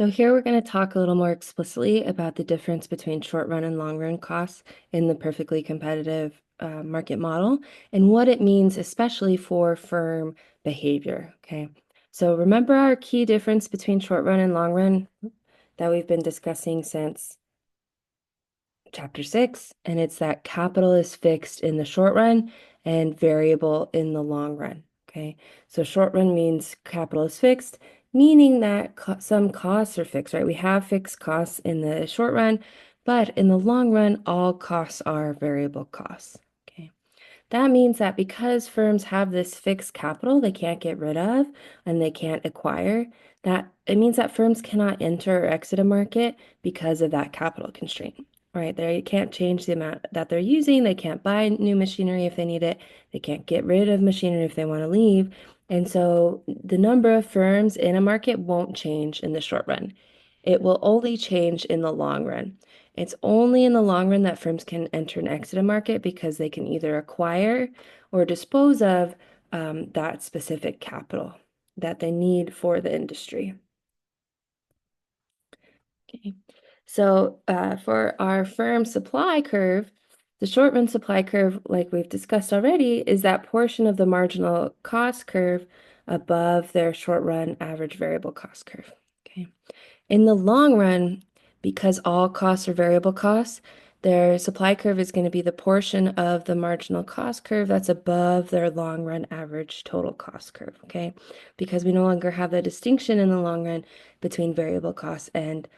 So here we're going to talk a little more explicitly about the difference between short run and long run costs in the perfectly competitive market model and what it means, especially for firm behavior. Okay, so remember our key difference between short run and long run that we've been discussing since chapter 6, and it's that capital is fixed in the short run and variable in the long run. Okay, so short run means capital is fixed, meaning that some costs are fixed, right? We have fixed costs in the short run, but in the long run, all costs are variable costs. Okay, that means that because firms have this fixed capital they can't get rid of and they can't acquire, that it means that firms cannot enter or exit a market because of that capital constraint. Right, they can't change the amount that they're using. They can't buy new machinery if they need it. They can't get rid of machinery if they want to leave. And so the number of firms in a market won't change in the short run. It will only change in the long run. It's only in the long run that firms can enter and exit a market because they can either acquire or dispose of that specific capital that they need for the industry. Okay. So for our firm supply curve, the short run supply curve, like we've discussed already, is that portion of the marginal cost curve above their short run average variable cost curve. Okay. In the long run, because all costs are variable costs, their supply curve is going to be the portion of the marginal cost curve that's above their long run average total cost curve. Okay. Because we no longer have the distinction in the long run between variable costs and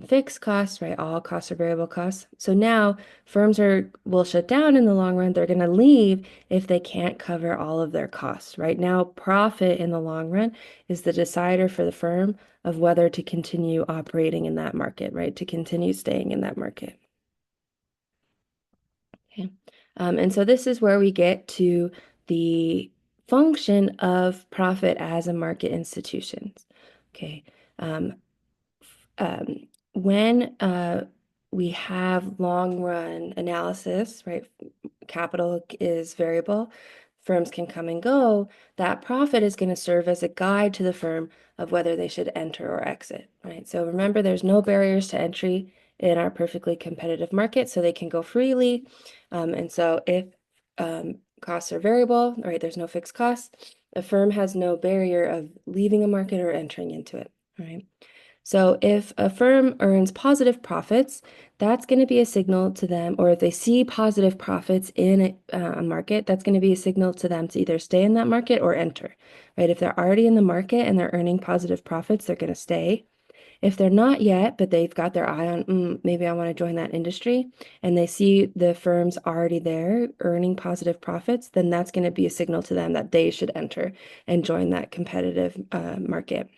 fixed costs, right? All costs are variable costs. So now firms will shut down in the long run. They're going to leave if they can't cover all of their costs. Right now, profit in the long run is the decider for the firm of whether to continue operating in that market, right? To continue staying in that market. Okay. And so this is where we get to the function of profit as a market institution. Okay. When we have long run analysis, right? Capital is variable, firms can come and go. That profit is going to serve as a guide to the firm of whether they should enter or exit, right? So remember, there's no barriers to entry in our perfectly competitive market, so they can go freely. And so if costs are variable, right, there's no fixed costs, a firm has no barrier of leaving a market or entering into it, right? So if a firm earns positive profits, that's going to be a signal to them, or if they see positive profits in a market, that's going to be a signal to them to either stay in that market or enter, right? If they're already in the market and they're earning positive profits, they're going to stay. If they're not yet, but they've got their eye on, maybe I want to join that industry, and they see the firms already there earning positive profits, then that's going to be a signal to them that they should enter and join that competitive market.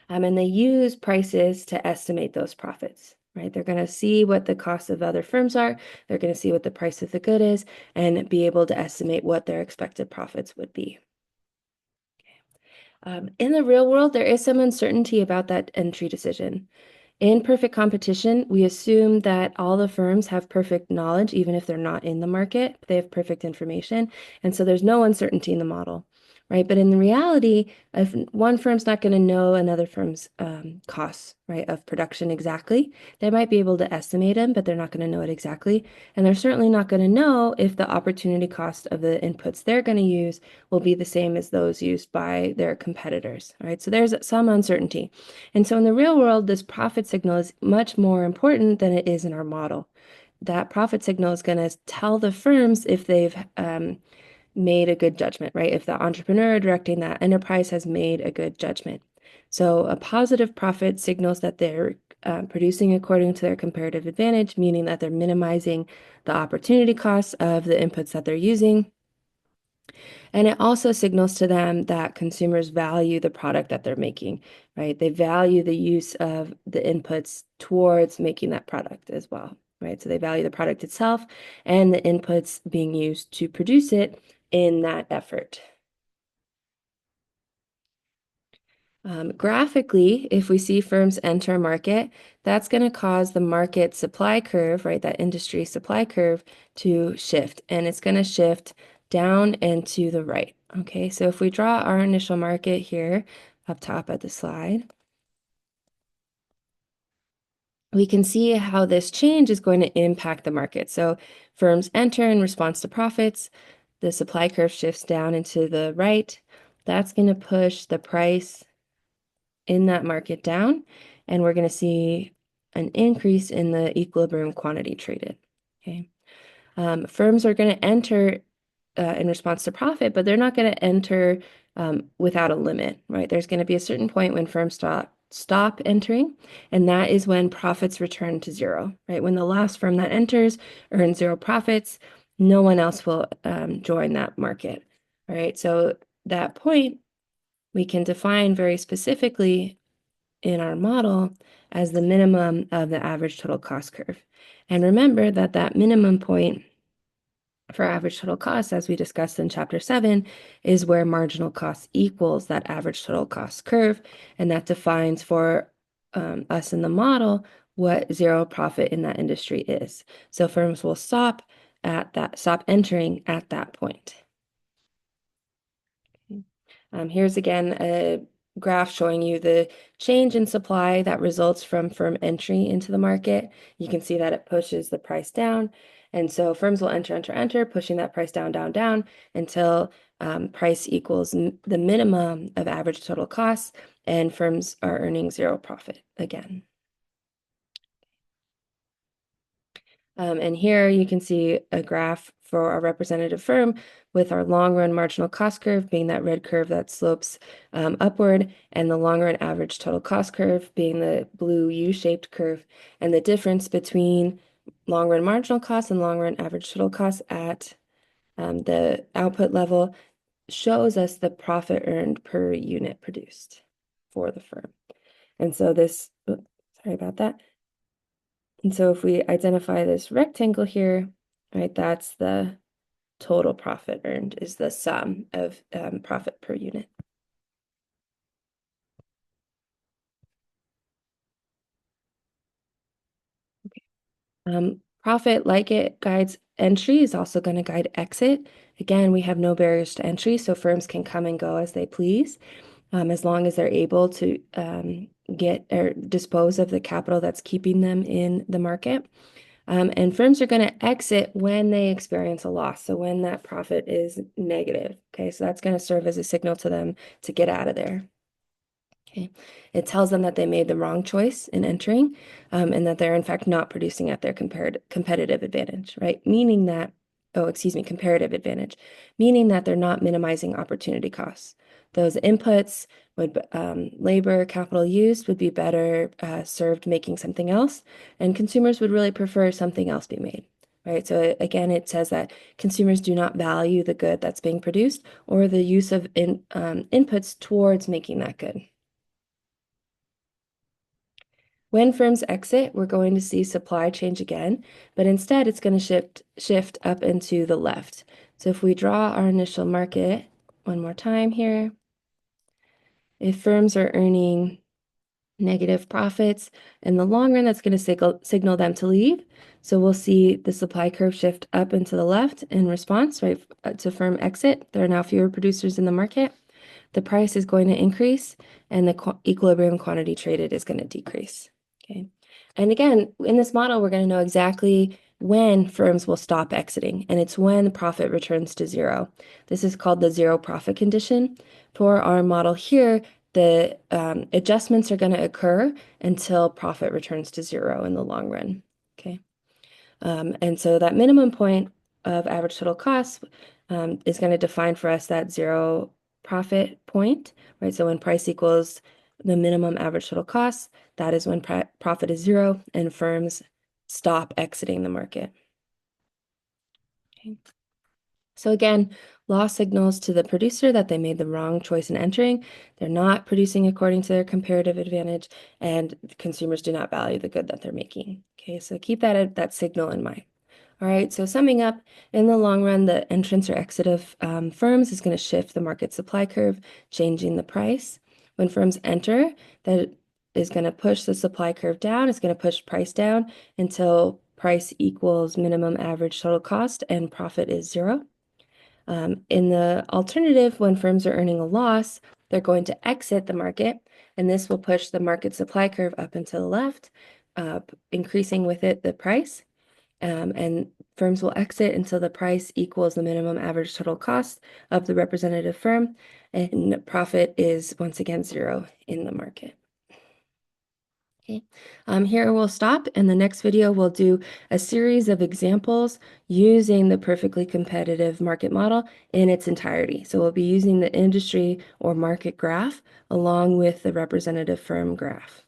And they use prices to estimate those profits, right? They're going to see what the cost of other firms are. They're going to see what the price of the good is and be able to estimate what their expected profits would be. In the real world, there is some uncertainty about that entry decision. In perfect competition, we assume that all the firms have perfect knowledge, even if they're not in the market. They have perfect information, and so there's no uncertainty in the model, right? But in reality, if one firm's not going to know another firm's costs, right, of production exactly, they might be able to estimate them, but they're not going to know it exactly. And they're certainly not going to know if the opportunity cost of the inputs they're going to use will be the same as those used by their competitors, right? So there's some uncertainty. And so in the real world, this profit signal is much more important than it is in our model. That profit signal is going to tell the firms if they've made a good judgment, right? If the entrepreneur directing that enterprise has made a good judgment. So a positive profit signals that they're producing according to their comparative advantage, meaning that they're minimizing the opportunity costs of the inputs that they're using. And it also signals to them that consumers value the product that they're making, right? They value the use of the inputs towards making that product as well, right? So they value the product itself and the inputs being used to produce it in that effort. Graphically, if we see firms enter a market, that's going to cause the market supply curve, right, that industry supply curve to shift, and it's going to shift down and to the right. Okay, so if we draw our initial market here up top at the slide, we can see how this change is going to impact the market. So firms enter in response to profits. The supply curve shifts down and to the right. That's going to push the price in that market down, and we're going to see an increase in the equilibrium quantity traded. Okay. Firms are going to enter in response to profit, but they're not going to enter without a limit, right? There's going to be a certain point when firms stop entering, and that is when profits return to zero, right? When the last firm that enters earns zero profits, no one else will join that market, all right? So that point we can define very specifically in our model as the minimum of the average total cost curve. And remember that that minimum point for average total cost, as we discussed in chapter 7, is where marginal cost equals that average total cost curve, and that defines for us in the model what zero profit in that industry is. So firms will stop entering at that point. Here's again a graph showing you the change in supply that results from firm entry into the market. You can see that it pushes the price down. And so firms will enter, pushing that price down, until price equals the minimum of average total costs, and firms are earning zero profit again. And here you can see a graph for our representative firm with our long run marginal cost curve being that red curve that slopes upward, and the long run average total cost curve being the blue U-shaped curve. And the difference between long run marginal cost and long run average total cost at the output level shows us the profit earned per unit produced for the firm. And so this, oops, sorry about that. And so if we identify this rectangle here, right, that's the total profit earned, is the sum of profit per unit. Okay. Profit, like it guides entry, is also going to guide exit. Again, we have no barriers to entry, so firms can come and go as they please, as long as they're able to get or dispose of the capital that's keeping them in the market. And firms are going to exit when they experience a loss. So when that profit is negative. Okay, so that's going to serve as a signal to them to get out of there. Okay, it tells them that they made the wrong choice in entering, and that they're in fact not producing at their competitive advantage, right? Meaning that, comparative advantage, meaning that they're not minimizing opportunity costs. Those inputs would labor, capital used would be better served making something else, and consumers would really prefer something else be made, right? So again, it says that consumers do not value the good that's being produced or the use of inputs towards making that good. When firms exit, we're going to see supply change again, but instead it's going to shift up into the left. So if we draw our initial market one more time here, if firms are earning negative profits in the long run, that's going to signal them to leave. So we'll see the supply curve shift up into the left in response, right, to firm exit. There are now fewer producers in the market. The price is going to increase, and the equilibrium quantity traded is going to decrease. Okay. And again, in this model, we're going to know exactly when firms will stop exiting, and it's when profit returns to zero. This is called the zero profit condition. For our model here, the adjustments are going to occur until profit returns to zero in the long run. Okay. And so that minimum point of average total cost is going to define for us that zero profit point, right? So when price equals the minimum average total cost, that is when profit is zero and firms stop exiting the market. Okay. So again, loss signals to the producer that they made the wrong choice in entering. They're not producing according to their comparative advantage, and consumers do not value the good that they're making. Okay, so keep that signal in mind. All right, so summing up, in the long run, the entrance or exit of firms is going to shift the market supply curve, changing the price. When firms enter, that is going to push the supply curve down. It's going to push price down until price equals minimum average total cost and profit is zero. In the alternative, when firms are earning a loss, they're going to exit the market, and this will push the market supply curve up and to the left. increasing with it the price. And firms will exit until the price equals the minimum average total cost of the representative firm, and profit is once again zero in the market. Okay, here we'll stop. In the next video, we'll do a series of examples using the perfectly competitive market model in its entirety. So we'll be using the industry or market graph along with the representative firm graph.